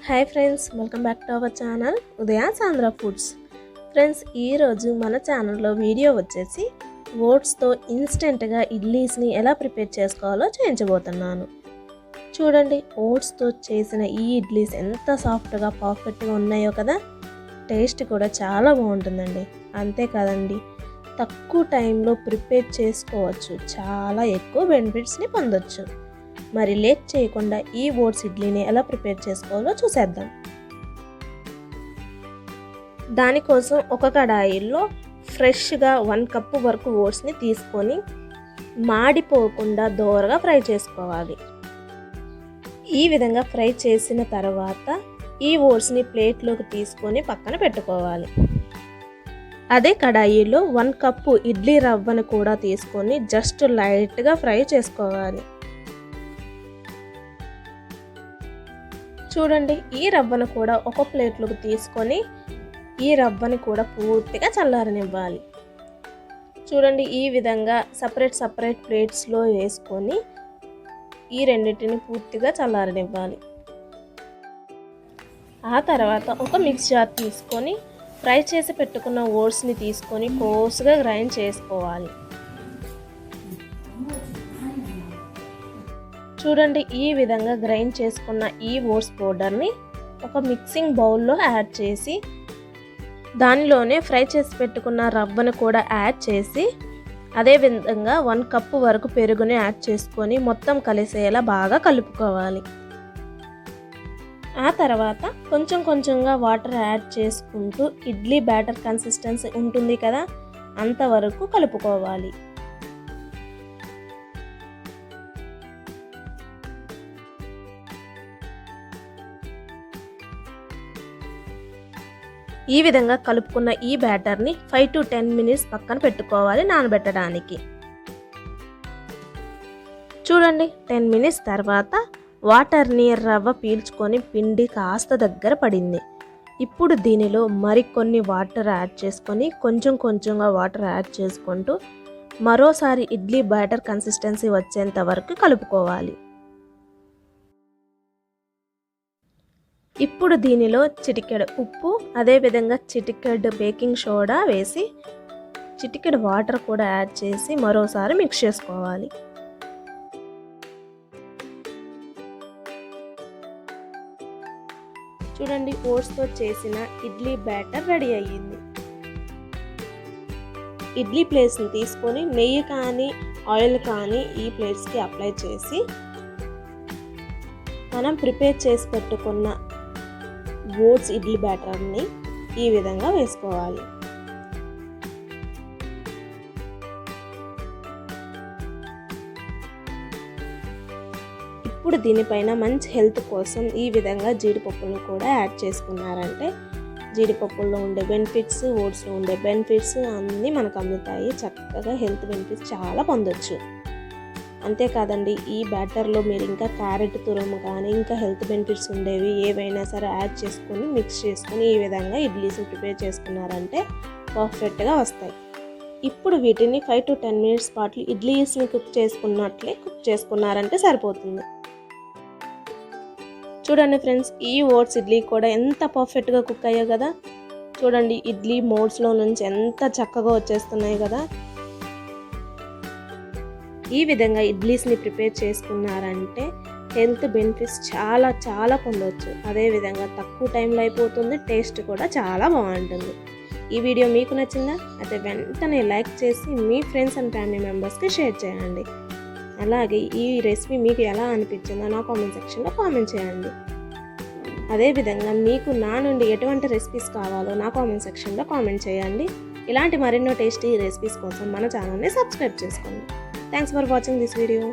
Hi friends, welcome back to our channel Udaya's Andhra foods. Friends, ఈరోజు మన ఛానల్లో వీడియో వచ్చేసి ఓట్స్తో ఇన్స్టెంట్గా ఇడ్లీస్ని ఎలా ప్రిపేర్ చేసుకోవాలో చేయించబోతున్నాను. చూడండి, ఓట్స్తో చేసిన ఈ ఇడ్లీస్ ఎంత సాఫ్ట్గా పర్ఫెక్ట్గా ఉన్నాయో కదా. టేస్ట్ కూడా చాలా బాగుంటుందండి. అంతేకాదండి, తక్కువ టైంలో ప్రిపేర్ చేసుకోవచ్చు, చాలా ఎక్కువ బెనిఫిట్స్ని పొందొచ్చు. మరి లేట్ చేయకుండా ఈ ఓట్స్ ఇడ్లీని ఎలా ప్రిపేర్ చేసుకోవాలో చూసేద్దాం. దానికోసం ఒక కడాయిలో ఫ్రెష్గా 1 కప్పు వరకు ఓట్స్ని తీసుకొని మాడిపోకుండా దోరగా ఫ్రై చేసుకోవాలి. ఈ విధంగా ఫ్రై చేసిన తర్వాత ఈ ఓట్స్ని ప్లేట్లోకి తీసుకొని పక్కన పెట్టుకోవాలి. అదే కడాయిలో 1 కప్పు ఇడ్లీ రవ్వను కూడా తీసుకొని జస్ట్ లైట్గా ఫ్రై చేసుకోవాలి. చూడండి, ఈ రవ్వను కూడా ఒక ప్లేట్లోకి తీసుకొని ఈ రవ్వని కూడా పూర్తిగా చల్లారనివ్వాలి. చూడండి, ఈ విధంగా సపరేట్ ప్లేట్స్లో వేసుకొని ఈ రెండింటిని పూర్తిగా చల్లారనివ్వాలి. ఆ తర్వాత ఒక మిక్స్ జార్ తీసుకొని ఫ్రై చేసి పెట్టుకున్న ఓట్స్ని తీసుకొని కోర్స్గా గ్రైండ్ చేసుకోవాలి. చూడండి, ఈ విధంగా గ్రైండ్ చేసుకున్న ఈ ఓట్స్ పౌడర్ని ఒక మిక్సింగ్ బౌల్లో యాడ్ చేసి దానిలోనే ఫ్రై చేసి పెట్టుకున్న రవ్వను కూడా యాడ్ చేసి అదేవిధంగా 1 కప్పు వరకు పెరుగుని యాడ్ చేసుకొని మొత్తం కలిసేలా బాగా కలుపుకోవాలి. ఆ తర్వాత కొంచెంగా వాటర్ యాడ్ చేసుకుంటూ ఇడ్లీ బ్యాటర్ కన్సిస్టెన్సీ ఉంటుంది కదా, అంతవరకు కలుపుకోవాలి. ఈ విధంగా కలుపుకున్న ఈ బ్యాటర్ని 5 to 10 మినిట్స్ పక్కన పెట్టుకోవాలి నానబెట్టడానికి. చూడండి, 10 మినిట్స్ తర్వాత వాటర్ని రవ్వ పీల్చుకొని పిండి కాస్త దగ్గర పడింది. ఇప్పుడు దీనిలో మరికొన్ని వాటర్ యాడ్ చేసుకొని కొంచెంగా వాటర్ యాడ్ చేసుకుంటూ మరోసారి ఇడ్లీ బ్యాటర్ కన్సిస్టెన్సీ వచ్చేంత వరకు కలుపుకోవాలి. ఇప్పుడు దీనిలో చిటికెడు ఉప్పు, అదేవిధంగా చిటికెడు బేకింగ్ సోడా వేసి చిటికెడు వాటర్ కూడా యాడ్ చేసి మరోసారి మిక్స్ చేసుకోవాలి. చూడండి, ఓట్స్తో చేసిన ఇడ్లీ బ్యాటర్ రెడీ అయ్యింది. ఇడ్లీ ప్లేట్స్ని తీసుకొని నెయ్యి కానీ ఆయిల్ కానీ ఈ ప్లేట్స్కి అప్లై చేసి మనం ప్రిపేర్ చేసి పెట్టుకున్న ఓట్స్ ఇడ్లీ బ్యాటర్ని ఈ విధంగా వేసుకోవాలి. ఇప్పుడు దీనిపైన మంచి హెల్త్ కోసం ఈ విధంగా జీడిపప్పులను కూడా యాడ్ చేసుకున్నారంటే జీడిపప్పుల్లో ఉండే బెనిఫిట్స్, ఓట్స్లో ఉండే బెనిఫిట్స్ అన్నీ మనకు అందుతాయి. చక్కగా హెల్త్ బెనిఫిట్స్ చాలా పొందొచ్చు. అంతేకాదండి, ఈ బ్యాటర్లో మీరు ఇంకా క్యారెట్ తురుము కానీ ఇంకా హెల్త్ బెనిఫిట్స్ ఉండేవి ఏవైనా సరే యాడ్ చేసుకొని మిక్స్ చేసుకొని ఈ విధంగా ఇడ్లీస్ ప్రిపేర్ చేసుకున్నారంటే పర్ఫెక్ట్గా వస్తాయి. ఇప్పుడు వీటిని 5 to 10 మినిట్స్ పాటు ఇడ్లీస్ని కుక్ చేసుకున్నారంటే సరిపోతుంది. చూడండి ఫ్రెండ్స్, ఈ ఓట్స్ ఇడ్లీ కూడా ఎంత పర్ఫెక్ట్గా కుక్ అయ్యాయి కదా. చూడండి, ఇడ్లీ మోడ్స్లో నుంచి ఎంత చక్కగా వచ్చేస్తున్నాయి కదా. ఈ విధంగా ఇడ్లీస్ని ప్రిపేర్ చేసుకున్నారంటే హెల్త్ బెనిఫిట్స్ చాలా పొందవచ్చు. అదేవిధంగా తక్కువ టైంలో అయిపోతుంది, టేస్ట్ కూడా చాలా బాగుంటుంది. ఈ వీడియో మీకు నచ్చిందా? అయితే వెంటనే లైక్ చేసి మీ ఫ్రెండ్స్ అండ్ ఫ్యామిలీ మెంబర్స్కి షేర్ చేయండి. అలాగే ఈ రెసిపీ మీకు ఎలా అనిపించిందో నా కామెంట్ సెక్షన్లో కామెంట్ చేయండి. అదేవిధంగా మీకు నా నుండి ఎటువంటి రెసిపీస్ కావాలో నా కామెంట్ సెక్షన్లో కామెంట్ చేయండి. ఇలాంటి మరెన్నో టేస్టీ రెసిపీస్ కోసం మన ఛానల్ని సబ్స్క్రైబ్ చేసుకోండి. Thanks for watching this video.